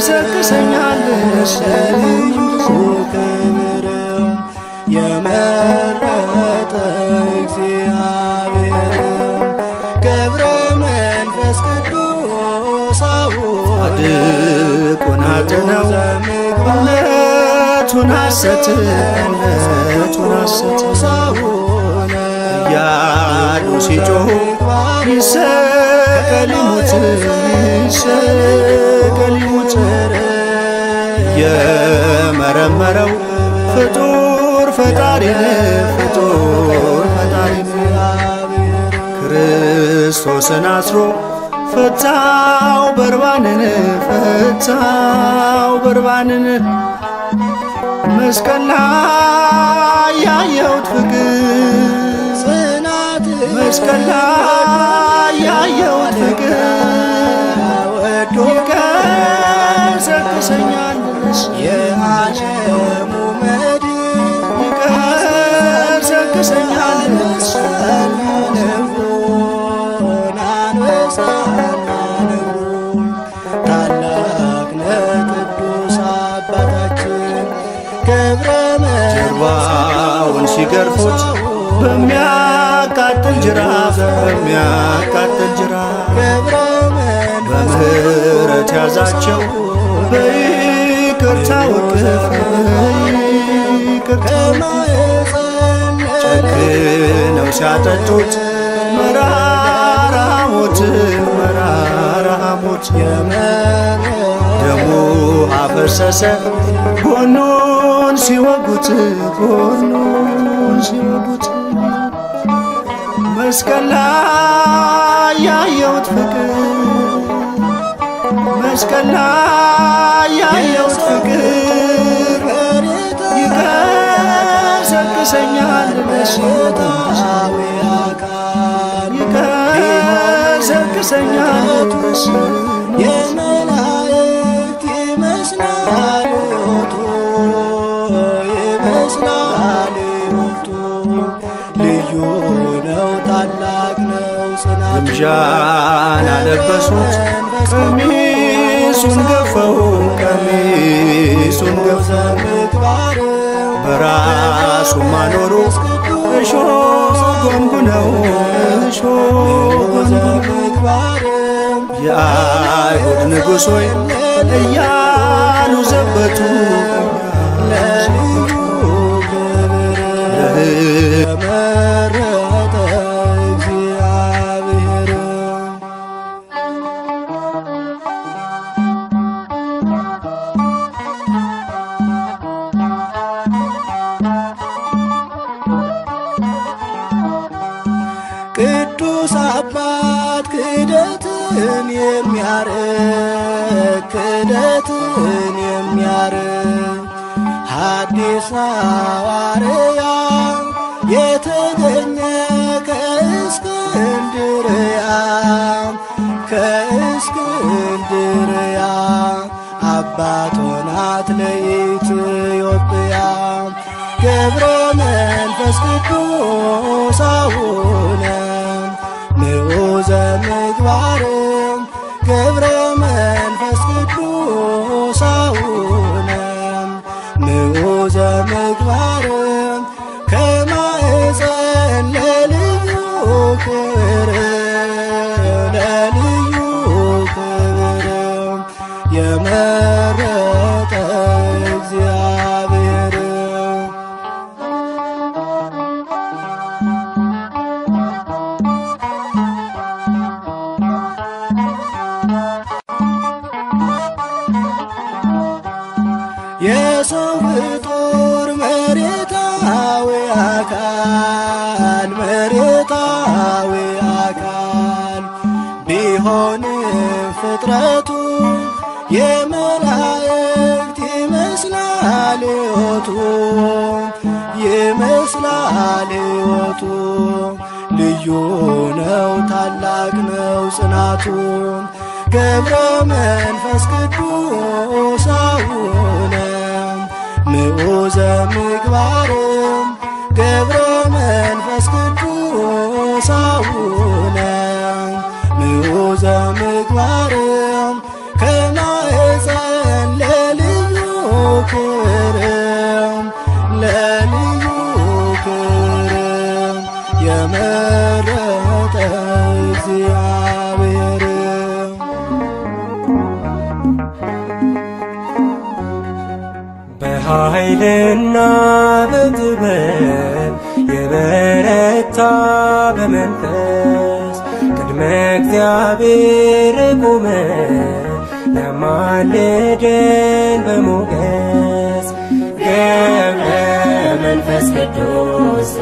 ይቀሰቅሰኛል የመረጠ እግዚአብሔር ገብረ መንፈስ ቅዱስ ጻድቁን አድነው እውነቱን ሐሰት እያሉ ሲጮኹ ይሰቀል ይሙት የመረመረው ፍጡር ፈጣሪን ክርስቶስን አስሮ ፈታው በርባንን መስቀል ላይ ያየሁት ፍቅር መስቀል ላይ ያየሁት ፍቅር ይቀሰቅሰኛል የዓለሙ መድን ይቀሰቅሰኛል ታላቅ ቅዱስ አባታችን ገብረ ጀርባውን ሲገርፉት በሚያቃጥል ጅራፍ በምህረት ያዛቸው በይቅርታው እቅፍ ጨክነው ሲያጠጡት መራራ ሞት ደሙ አፈሰሰ ጎኑን ሲወጉት መስቀል ላይ ያየሁት ፍቅር መስቀል ላይ ያየሁት ፍቅር ይቀሰቅሰኛል ይቀሰቅሰኛል የመላእክት ይመስላል ልዩ ነው ታላቅ ነው ግምዣን አለበሱት ቀሚሱን ገፈው በራሱ ማኖሩ እሾህ ጎንጉነው የአይሁድ ንጉሥ ሆይ እያሉ ዘበቱ የመረጠ እግዚአብሔር ቅዱስ አባት ክደትን የሚያርቅ ሐዲስ ሐዋርያ የተገኘ ከእስክንድርያ ለእስክንድርያ አባት ሆናት ለኢትዮጵያ ገብረ መንፈስ ቅዱስ አቡነ ምዑዘ ምግባር ገብረ መንፈስ ቅዱስ አቡነ ምዑዘ ምግባር ከማኅፀን ለልዩ ክብር ለልዩ ክብር የመረጠ እግዚአብሔር የሰው ፍጡር መሬታዊ አካል መሬታዊ አካል ቢሆንም ፍጥረቱ የመላእክት ይመስላል ሕይወቱ ይመስላል ሕይወቱ ልዩ ነው ታላቅ ነው ጽናቱ ገብረ መንፈስ ቅዱስ አቡነ ምዑዘ ምግባር ገብረ መንፈስ ቅዱስ አቡነ ምዑዘ ምግባር ከማኅፀን ለልዩ ክብር ለልዩ ክብር የመረጠ እግዚአብሔር በኃይልና በጥበብ የበረታ በመንፈስ ቅድመ እግዚአብሔር ቆመ ለማልደን በሞገስ ገብረ መንፈስ ቅዱስ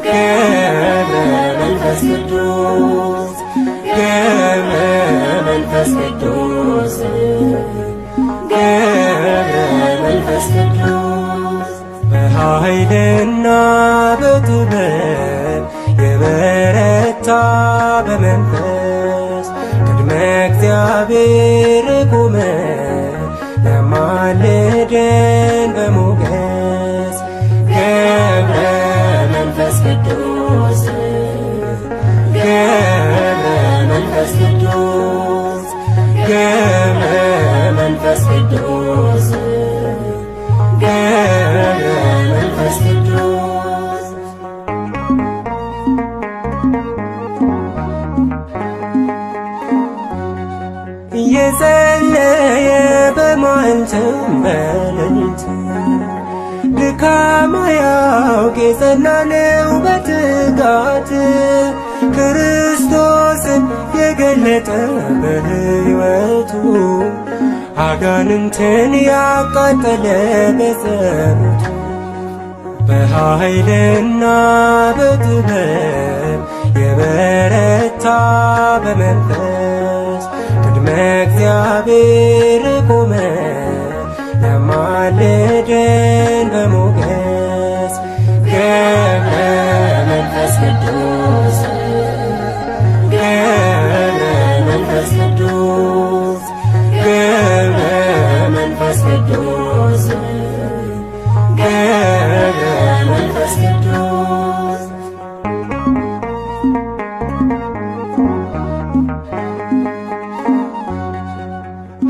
ገብረ መንፈስ ቅዱስ ገብረ መንፈስ ቅዱስ ገብረ መንፈስ ቅዱስ በኃይልና በጥበብ የበረታ በመንፈስ ቅድመ እግዚአብሔር ቆመ ለማልደን በሞገስ ገብረ መንፈስ ቅዱስ ገብረ መንፈስ ቅዱስ ገብረ መንፈስ ቅዱስ ገብረ መንፈስ ቅዱስ እየጸለየ በማዕልትም በሌሊት ድካም አያውቅ የጸና ነው በትጋት ክርስቶስን የገለጠ በሕይወቱ አጋንንትን ያቃጠለ በጸሎቱ በኃይልና በጥበብ የበረታ በመንፈስ ቅድመ እግዚአብሔር ቆመ ለማልደን በሞገስ ገብረ መንፈስ ቅዱስ ገብረ መንፈስ ቅዱስ ገብረ መንፈስ ቅዱስ ገብረ መንፈስ ቅዱስ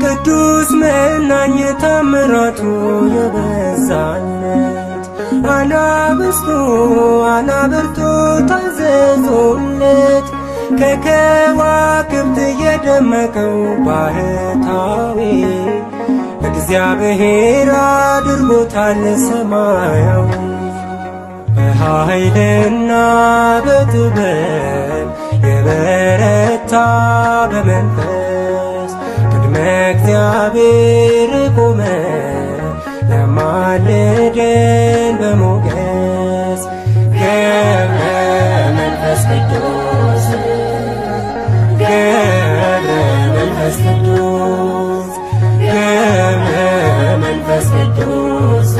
ቅዱስ መናኝ ታምራቱ የበዛለት አናብርቱ ታዘዙለት ከከዋክብት የደመቀው ባህታዊ እግዚአብሔር አድርጎታል ሰማያዊ በኃይልና በጥበብ የበረታ በመንፈስ ቅድመ እግዚአብሔር ቆመ ለማልደን በሞገስ ገብረ መንፈስ ቅዱስ ገብረ መንፈስ ቅዱስ ገብረ መንፈስ ቅዱስ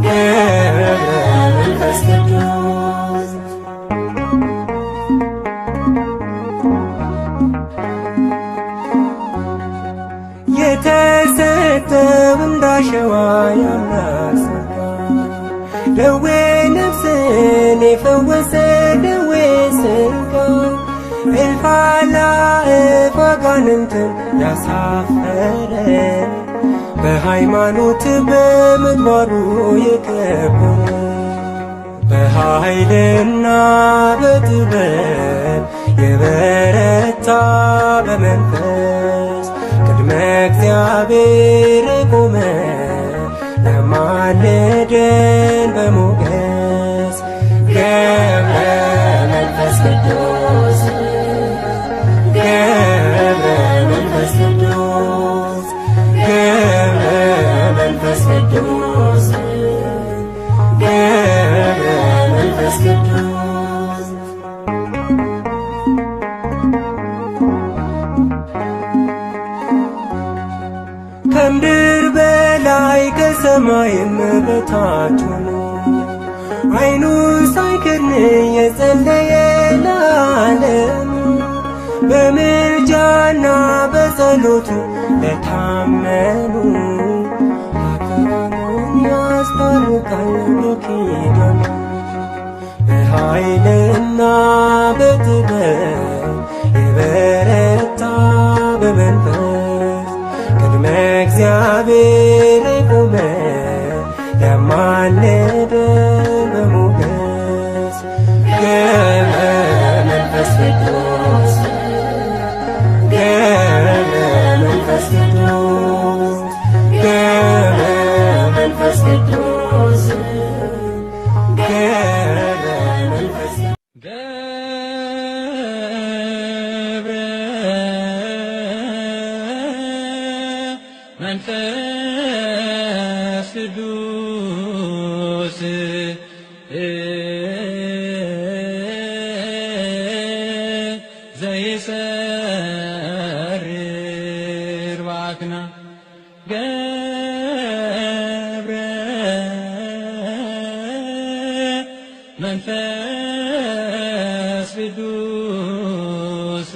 ገብረ መንፈስ ቅዱስ ቢረግጠው እንዳሸዋ ያምላክ ጸጋ ደዌ ነፍስን የፈወሰ ደዌ ሥጋ እልፍ አእላፍ አጋንንትን ያሳፈረ በሃይማኖት በምግባሩ የከበረ በኃይልና በጥበብ የበረታ በመንፈስ ቅድመ እግዚአብሔር የቆመ ለማለደን በሞገስ ገብረ መንፈስ ቅዱስ ገብረ መንፈስ ቅዱስ ገብረ መንፈስ ቅዱስ ገብረ መንፈስ ቅዱስ ከምድር በላይ ከሰማይም በታች ሆኖ ዓይኑን ሳይከድን የጸለየ ለዓለም በምልጃና በጸሎቱ ለታመኑ ኃጥአኑን ያስታርቃል በኪዳኑ በኃይልና በጥበብ የበረታ በመንፈስ ቅድመ እግዚአብሔር የቆመ ያማለደን በሞገስ ገብረ መንፈስ ቅዱስ ገብረ መንፈስ ቅዱስ ገብረ መንፈስ ቅዱስ ገብረ መንፈስ መንፈስ ቅዱስ ዘይሰርር ባክና ገብረ መንፈስ ቅዱስ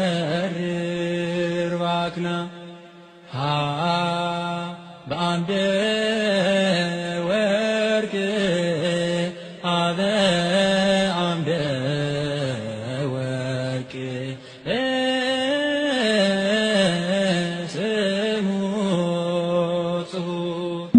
ዘይሰርር ባክና በአምደ ወርቅ አበ አምደ ወርቅ ስሙ ጽሑፍ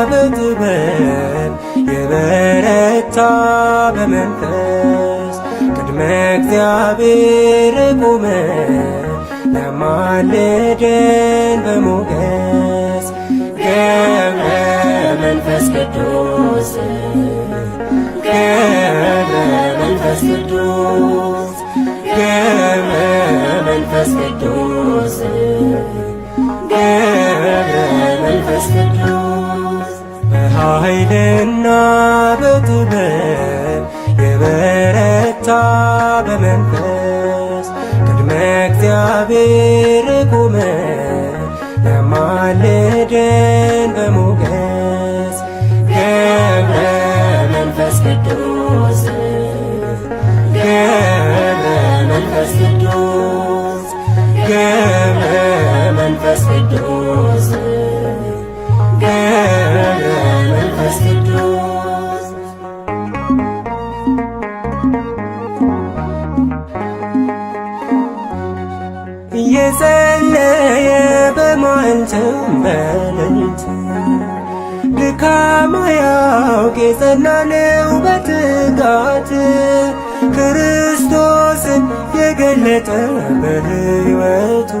በጥበብ የበረታ በመንፈስ ቅድመ ቅድመ እግዚአብሔር ቆመ ለማልደን በሞገስ ገብረ መንፈስ ቅዱስ ገብረ መንፈስ ቅዱስ ገብረ መንፈስ ቅዱስ ገብረ መንፈስ ቅዱስ በኃይልና በጥበብ የበረታ በመንፈስ ቅድመ እግዚአብሔር ቆመ ለማልደን በሞገስ ገብረ መንፈስ ቅዱስ ገብረ መንፈስ ቅዱስ ገብረ መንፈስ ቅዱስ ገብረ መንፈስ ቅዱስ እየጸለየ በመዓልትም በሌሊት ድካም አያውቅ የጸና ነው በትጋት ክርስቶስን የገለጠ በሕይወቱ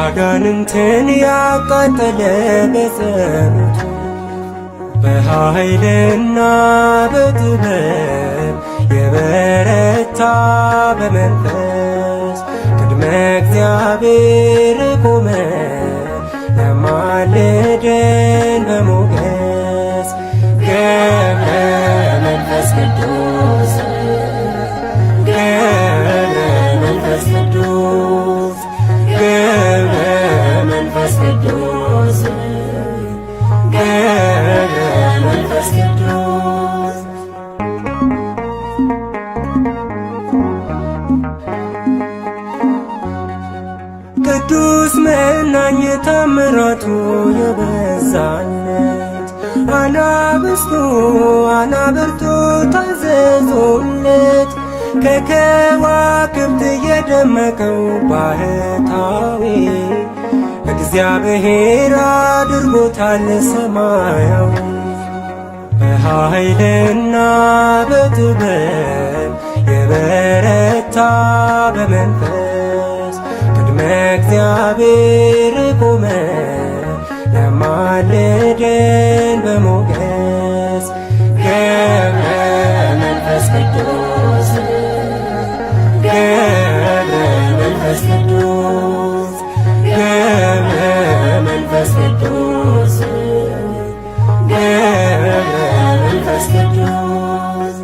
አጋንንትን ያቃጠለ በጸሎቱ በኃይልና በጥበብ የበረታ በመንፈስ ቅድመ እግዚአብሔር ቆመ ለማልደን በሞገስ ገብረ መንፈስ ቅዱስ ገብረ መንፈስ ቅዱስ ገብረ መንፈስ ቅዱስ ገብረ መንፈስ ቅዱስ ቅዱስ መናኝ ታምራቱ የበዛለት አናብስቱ አናብርቱ ታዘዙለት ከከዋክብት የደመቀው ባህታዊ እግዚአብሔር አድርጎታል ሰማያዊ በኃይልና በጥበብ የበረታ በመንፈስ ቅድመ እግዚአብሔር ቆመ ለማልደን በሞገስ ገብረ መንፈስ ቅዱስ ገብረ መንፈስ ቅዱስ ገብረ መንፈስ ቅዱስ ገብረ መንፈስ ቅዱስ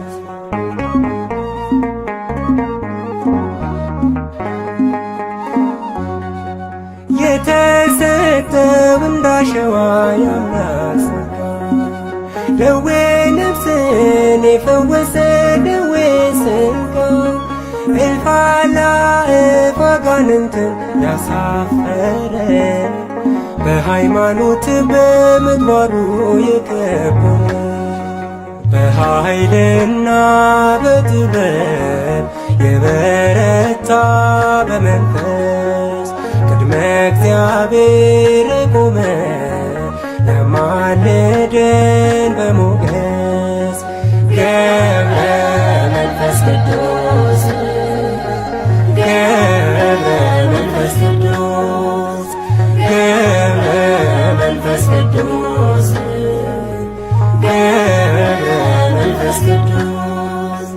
የተሰጠው እንዳሸዋ ያምራል ደዌ ነፍስን የፈወሰ ደዌ ሥጋ እልፍ አእላፍ አጋንንትን ያሳፈረ በሃይማኖት በምግባሩ የከበረ በኃይልና በጥበብ የበረታ በመንፈስ ቅድመ እግዚአብሔር ቆመ ለማልደን በሞገስ ገብረ መንፈስ ቅዱስ ገብረ መንፈስ ቅዱስ ገብረ መንፈስ ቅዱስ ገብረ መንፈስ ቅዱስ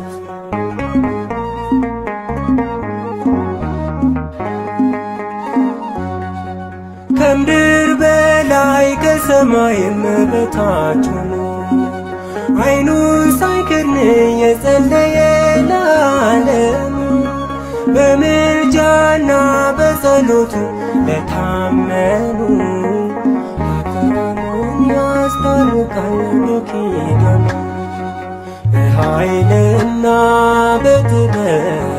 ከምድር በላይ ከሰማይም በታች ሆኖ ዓይኑን ሳይከድን የጸለየ ለዓለም በምልጃና በጸሎቱ ለታመኑ ኃጥአንን ያስታርቃል በኪዳኑ በኃይልና በጥበብ